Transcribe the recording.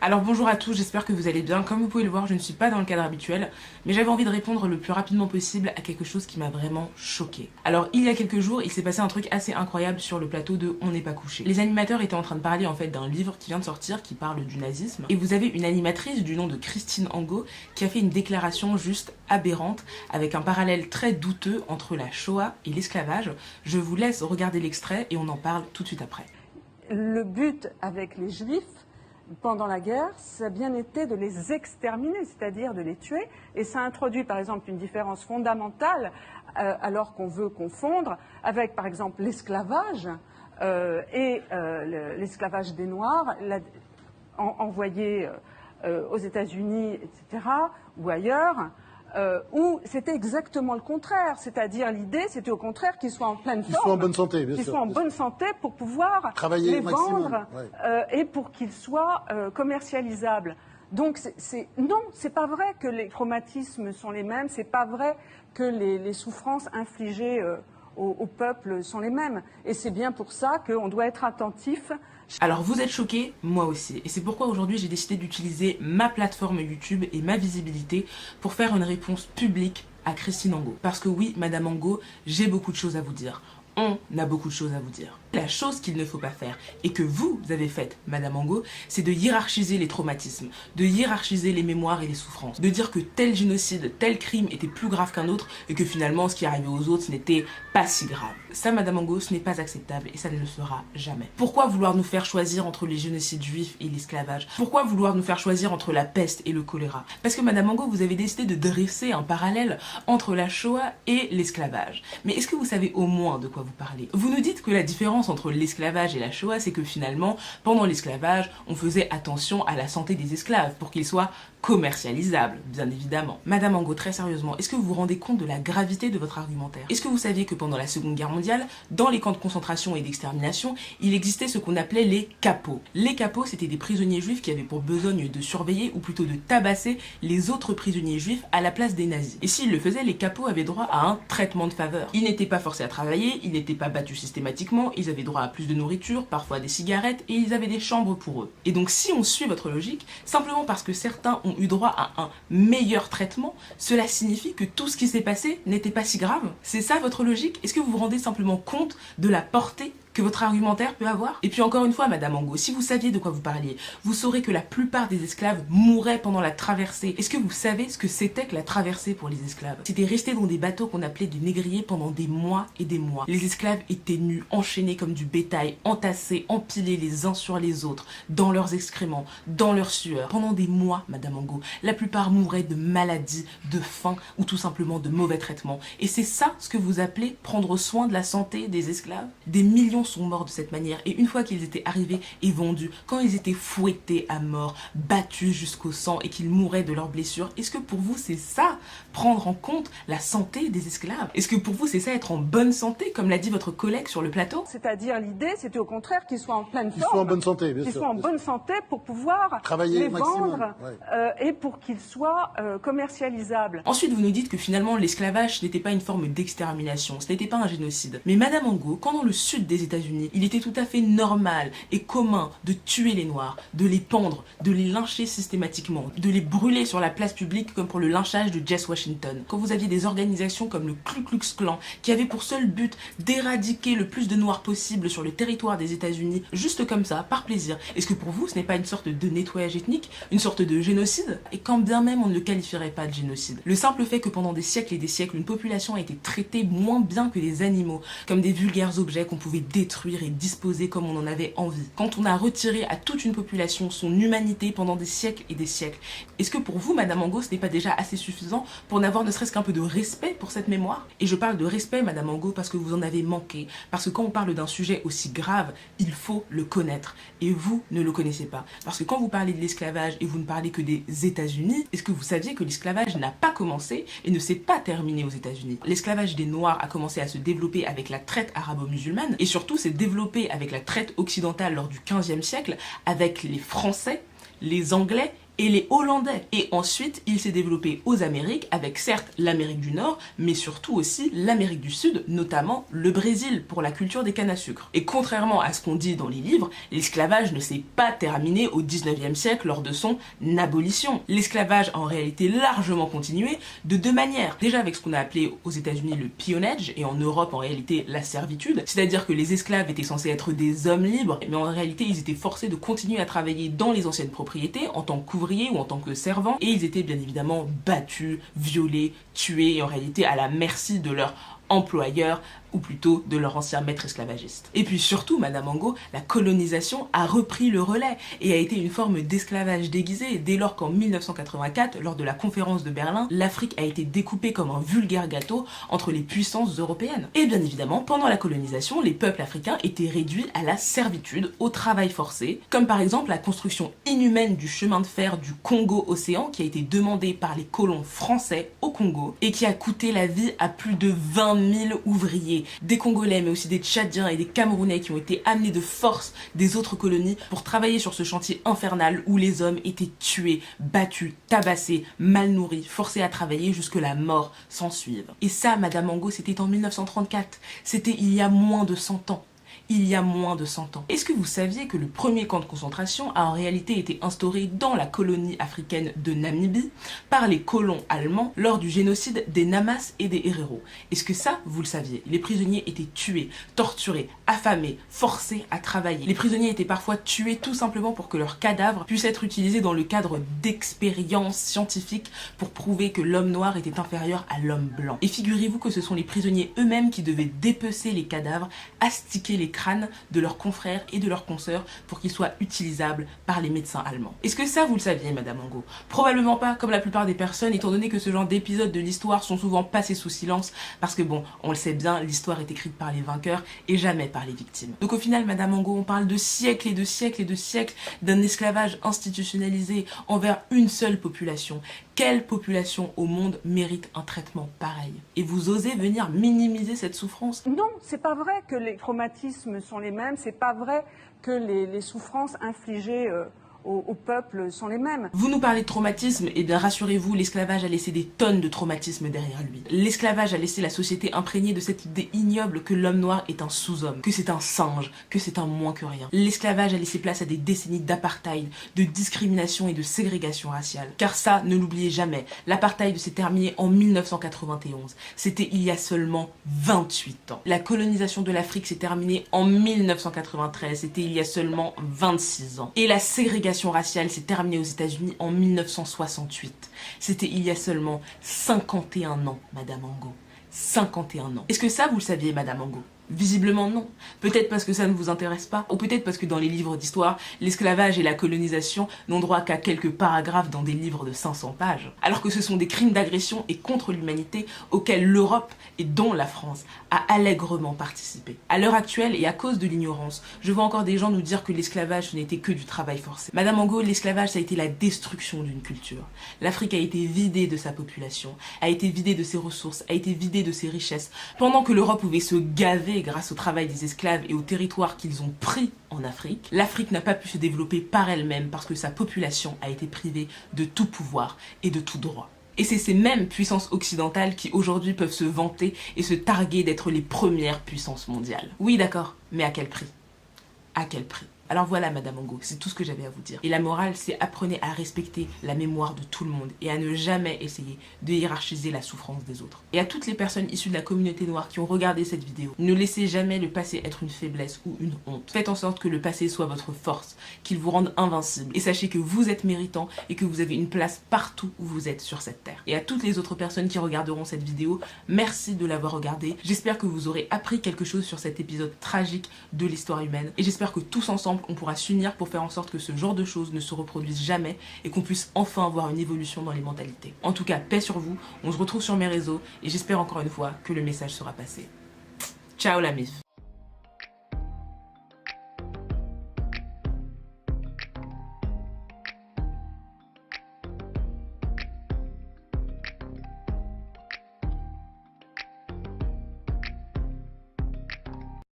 Alors bonjour à tous, j'espère que vous allez bien. Comme vous pouvez le voir, je ne suis pas dans le cadre habituel, mais j'avais envie de répondre le plus rapidement possible à quelque chose qui m'a vraiment choquée. Alors il y a quelques jours, il s'est passé un truc assez incroyable sur le plateau de On n'est pas couché. Les animateurs étaient en train de parler en fait d'un livre qui vient de sortir qui parle du nazisme, et vous avez une animatrice du nom de Christine Angot qui a fait une déclaration juste aberrante avec un parallèle très douteux entre la Shoah et l'esclavage. Je vous laisse regarder l'extrait et on en parle tout de suite après. Le but avec les Juifs pendant la guerre, ça a bien été de les exterminer, c'est-à-dire de les tuer. Et ça introduit par exemple une différence fondamentale alors qu'on veut confondre avec par exemple l'esclavage et l'esclavage des Noirs envoyés aux États-Unis, etc., ou ailleurs. Où c'était exactement le contraire, c'est-à-dire l'idée c'était au contraire qu'ils soient en pleine forme, qu'ils soient en bonne santé, bien sûr, qu'ils soient en bonne santé pour pouvoir travailler les au maximum, vendre ouais. et pour qu'ils soient commercialisables. Donc non, c'est pas vrai que les traumatismes sont les mêmes, c'est pas vrai que les souffrances infligées au peuple sont les mêmes. Et c'est bien pour ça qu'on doit être attentif. Alors vous êtes choqués, moi aussi, et c'est pourquoi aujourd'hui j'ai décidé d'utiliser ma plateforme YouTube et ma visibilité pour faire une réponse publique à Christine Angot. Parce que oui, Madame Angot, j'ai beaucoup de choses à vous dire. On a beaucoup de choses à vous dire. La chose qu'il ne faut pas faire, et que vous avez faite, Madame Angot, c'est de hiérarchiser les traumatismes, de hiérarchiser les mémoires et les souffrances, de dire que tel génocide, tel crime était plus grave qu'un autre, et que finalement ce qui arrivait aux autres n'était pas si grave. Ça, Madame Angot, ce n'est pas acceptable, et ça ne le sera jamais. Pourquoi vouloir nous faire choisir entre les génocides juifs et l'esclavage? Pourquoi vouloir nous faire choisir entre la peste et le choléra? Parce que Madame Angot, vous avez décidé de dresser un parallèle entre la Shoah et l'esclavage. Mais est-ce que vous savez au moins de quoi vous parlez? Vous nous dites que la différence entre l'esclavage et la Shoah, c'est que finalement, pendant l'esclavage, on faisait attention à la santé des esclaves pour qu'ils soient commercialisables, bien évidemment. Madame Angot, très sérieusement, est-ce que vous vous rendez compte de la gravité de votre argumentaire? Est-ce que vous saviez que pendant la Seconde Guerre mondiale, dans les camps de concentration et d'extermination, il existait ce qu'on appelait les capots. Les capots, c'était des prisonniers juifs qui avaient pour besogne de surveiller, ou plutôt de tabasser, les autres prisonniers juifs à la place des nazis. Et s'ils le faisaient, les capots avaient droit à un traitement de faveur. Ils n'étaient pas forcés à travailler, ils n'étaient pas battus systématiquement, ils avaient droit à plus de nourriture, parfois des cigarettes, et ils avaient des chambres pour eux. Et donc si on suit votre logique, simplement parce que certains ont eu droit à un meilleur traitement, cela signifie que tout ce qui s'est passé n'était pas si grave. C'est ça votre logique? Est-ce que vous vous rendez simplement compte de la portée que votre argumentaire peut avoir? Et puis encore une fois, Madame Angot, si vous saviez de quoi vous parliez, vous saurez que la plupart des esclaves mouraient pendant la traversée. Est-ce que vous savez ce que c'était que la traversée pour les esclaves? C'était rester dans des bateaux qu'on appelait des négriers pendant des mois et des mois. Les esclaves étaient nus, enchaînés comme du bétail, entassés, empilés les uns sur les autres, dans leurs excréments, dans leur sueur. Pendant des mois, Madame Angot, la plupart mouraient de maladies, de faim ou tout simplement de mauvais traitements. Et c'est ça ce que vous appelez prendre soin de la santé des esclaves? Des millions sont morts de cette manière, et une fois qu'ils étaient arrivés et vendus, quand ils étaient fouettés à mort, battus jusqu'au sang et qu'ils mouraient de leurs blessures, est-ce que pour vous c'est ça, prendre en compte la santé des esclaves? Est-ce que pour vous c'est ça, être en bonne santé, comme l'a dit votre collègue sur le plateau? C'est-à-dire l'idée c'était au contraire qu'ils soient en pleine forme, qu'ils soient en bonne santé, bien sûr, qu'ils soient en bonne santé pour pouvoir travailler les au maximum, vendre ouais. et pour qu'ils soient commercialisables. Ensuite, vous nous dites que finalement l'esclavage n'était pas une forme d'extermination, ce n'était pas un génocide. Mais Madame Angot, quand dans le sud des États-Unis, il était tout à fait normal et commun de tuer les Noirs, de les pendre, de les lyncher systématiquement, de les brûler sur la place publique comme pour le lynchage de Jesse Washington. Quand vous aviez des organisations comme le Ku Klux Klan qui avaient pour seul but d'éradiquer le plus de Noirs possible sur le territoire des États-Unis, juste comme ça, par plaisir, est-ce que pour vous ce n'est pas une sorte de nettoyage ethnique, une sorte de génocide? Et quand bien même on ne le qualifierait pas de génocide. Le simple fait que pendant des siècles et des siècles, une population a été traitée moins bien que les animaux, comme des vulgaires objets qu'on pouvait détruire et disposer comme on en avait envie. Quand on a retiré à toute une population son humanité pendant des siècles et des siècles, est-ce que pour vous, Madame Angot, ce n'est pas déjà assez suffisant pour n'avoir ne serait-ce qu'un peu de respect pour cette mémoire? Et je parle de respect, Madame Angot, parce que vous en avez manqué. Parce que quand on parle d'un sujet aussi grave, il faut le connaître. Et vous ne le connaissez pas. Parce que quand vous parlez de l'esclavage et vous ne parlez que des États-Unis, est-ce que vous saviez que l'esclavage n'a pas commencé et ne s'est pas terminé aux États-Unis? L'esclavage des Noirs a commencé à se développer avec la traite arabo-musulmane, et surtout s'est développé avec la traite occidentale lors du XVe siècle, avec les Français, les Anglais et les Hollandais. Et ensuite, il s'est développé aux Amériques avec certes l'Amérique du Nord, mais surtout aussi l'Amérique du Sud, notamment le Brésil pour la culture des cannes à sucre. Et contrairement à ce qu'on dit dans les livres, l'esclavage ne s'est pas terminé au 19e siècle lors de son abolition. L'esclavage a en réalité largement continué de deux manières. Déjà avec ce qu'on a appelé aux États-Unis le peonage et en Europe en réalité la servitude, c'est-à-dire que les esclaves étaient censés être des hommes libres, mais en réalité ils étaient forcés de continuer à travailler dans les anciennes propriétés en tant qu'ouvriers ou en tant que servants, et ils étaient bien évidemment battus, violés, tués, et en réalité à la merci de leur employeur, ou plutôt de leur ancien maître esclavagiste. Et puis surtout, Madame Angot, la colonisation a repris le relais et a été une forme d'esclavage déguisé dès lors qu'en 1984, lors de la conférence de Berlin, l'Afrique a été découpée comme un vulgaire gâteau entre les puissances européennes. Et bien évidemment, pendant la colonisation, les peuples africains étaient réduits à la servitude, au travail forcé, comme par exemple la construction inhumaine du chemin de fer du Congo-Océan qui a été demandé par les colons français au Congo et qui a coûté la vie à plus de 20 000 ouvriers, des Congolais mais aussi des Tchadiens et des Camerounais qui ont été amenés de force des autres colonies pour travailler sur ce chantier infernal où les hommes étaient tués, battus, tabassés, mal nourris, forcés à travailler jusque la mort s'en suive. Et ça, Madame Angot, c'était en 1934, c'était il y a moins de 100 ans. Il y a moins de 100 ans. Est-ce que vous saviez que le premier camp de concentration a en réalité été instauré dans la colonie africaine de Namibie par les colons allemands lors du génocide des Namas et des Herero? Est-ce que ça, vous le saviez? Les prisonniers étaient tués, torturés, affamés, forcés à travailler. Les prisonniers étaient parfois tués tout simplement pour que leurs cadavres puissent être utilisés dans le cadre d'expériences scientifiques pour prouver que l'homme noir était inférieur à l'homme blanc. Et figurez-vous que ce sont les prisonniers eux-mêmes qui devaient dépecer les cadavres, astiquer les crânes de leurs confrères et de leurs consoeurs pour qu'ils soient utilisables par les médecins allemands. Est-ce que ça vous le saviez, Madame Angot? Probablement pas, comme la plupart des personnes, étant donné que ce genre d'épisodes de l'histoire sont souvent passés sous silence, parce que bon, on le sait bien, l'histoire est écrite par les vainqueurs et jamais par les victimes. Donc au final, Madame Angot, on parle de siècles et de siècles et de siècles d'un esclavage institutionnalisé envers une seule population. Quelle population au monde mérite un traitement pareil? Et vous osez venir minimiser cette souffrance? Non, c'est pas vrai que les traumatismes sont les mêmes, c'est pas vrai que les souffrances infligées au peuple sont les mêmes. Vous nous parlez de traumatisme, et bien rassurez-vous, l'esclavage a laissé des tonnes de traumatismes derrière lui. L'esclavage a laissé la société imprégnée de cette idée ignoble que l'homme noir est un sous-homme, que c'est un singe, que c'est un moins que rien. L'esclavage a laissé place à des décennies d'apartheid, de discrimination et de ségrégation raciale. Car ça, ne l'oubliez jamais, l'apartheid s'est terminé en 1991. C'était il y a seulement 28 ans. La colonisation de l'Afrique s'est terminée en 1993. C'était il y a seulement 26 ans. Et la ségrégation raciale s'est terminée aux États-Unis en 1968. C'était il y a seulement 51 ans, Madame Angot. 51 ans. Est-ce que ça, vous le saviez, Madame Angot? Visiblement non. Peut-être parce que ça ne vous intéresse pas, ou peut-être parce que dans les livres d'histoire, l'esclavage et la colonisation n'ont droit qu'à quelques paragraphes dans des livres de 500 pages. Alors que ce sont des crimes d'agression et contre l'humanité auxquels l'Europe, et dont la France, a allègrement participé. À l'heure actuelle, et à cause de l'ignorance, je vois encore des gens nous dire que l'esclavage ce n'était que du travail forcé. Madame Angot, l'esclavage ça a été la destruction d'une culture. L'Afrique a été vidée de sa population, a été vidée de ses ressources, a été vidée de ses richesses, pendant que l'Europe pouvait se gaver grâce au travail des esclaves et aux territoires qu'ils ont pris en Afrique. L'Afrique n'a pas pu se développer par elle-même parce que sa population a été privée de tout pouvoir et de tout droit. Et c'est ces mêmes puissances occidentales qui aujourd'hui peuvent se vanter et se targuer d'être les premières puissances mondiales. Oui d'accord, mais à quel prix? À quel prix? Alors voilà, Madame Angot, c'est tout ce que j'avais à vous dire. Et la morale, c'est apprenez à respecter la mémoire de tout le monde et à ne jamais essayer de hiérarchiser la souffrance des autres. Et à toutes les personnes issues de la communauté noire qui ont regardé cette vidéo, ne laissez jamais le passé être une faiblesse ou une honte. Faites en sorte que le passé soit votre force, qu'il vous rende invincible. Et sachez que vous êtes méritant et que vous avez une place partout où vous êtes sur cette terre. Et à toutes les autres personnes qui regarderont cette vidéo, merci de l'avoir regardée. J'espère que vous aurez appris quelque chose sur cet épisode tragique de l'histoire humaine. Et j'espère que tous ensemble, on pourra s'unir pour faire en sorte que ce genre de choses ne se reproduisent jamais et qu'on puisse enfin avoir une évolution dans les mentalités. En tout cas, paix sur vous, on se retrouve sur mes réseaux et j'espère encore une fois que le message sera passé. Ciao la MIF.